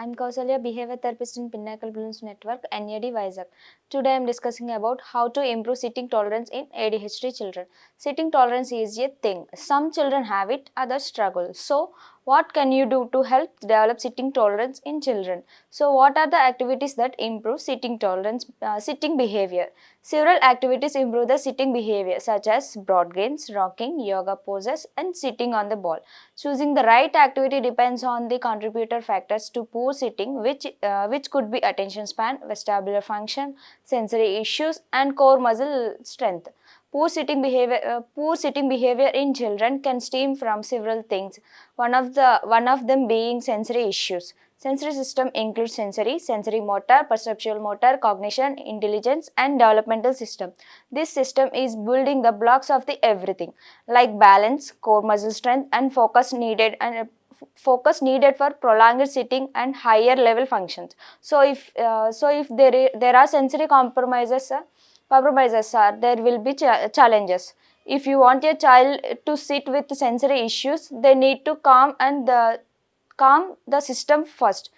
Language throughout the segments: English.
I'm Kausalya, behavior therapist in Pinnacle Blooms Network, NAD Vizag. Today I'm discussing about how to improve sitting tolerance in ADHD children. Sitting tolerance is a thing. Some children have it, others struggle. So, what can you do to help develop sitting tolerance in children? So, what are the activities that improve sitting tolerance, sitting behavior? Several activities improve the sitting behavior, such as broad games, rocking, yoga poses, and sitting on the ball. Choosing the right activity depends on the contributor factors to poor sitting, which could be attention span, vestibular function, sensory issues, and core muscle strength. Poor sitting behavior in children can stem from several things. One of them being sensory issues. Sensory system includes sensory motor, perceptual motor, cognition, intelligence, and developmental system. This system is building the blocks of the everything like balance, core muscle strength, and focus needed for prolonged sitting and higher level functions. So if there are sensory compromises are there will be challenges. If you want your child to sit with sensory issues, they need to calm the system first.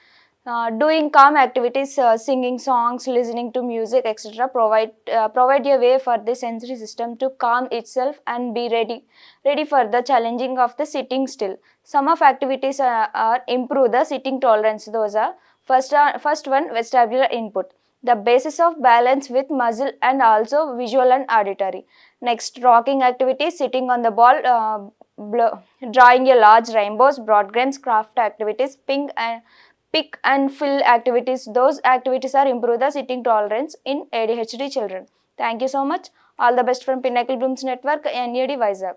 Doing calm activities, singing songs, listening to music, etc., provide a way for the sensory system to calm itself and be ready for the challenging of the sitting still. Some of activities are improve the sitting tolerance. Those are first one, vestibular input, the basis of balance with muscle and also visual and auditory. Next, rocking activities, sitting on the ball, drawing a large rainbows, broad games, craft activities, pick and fill activities. Those activities are improve the sitting tolerance in ADHD children. Thank you so much. All the best from Pinnacle Blooms Network, NAD Vizag.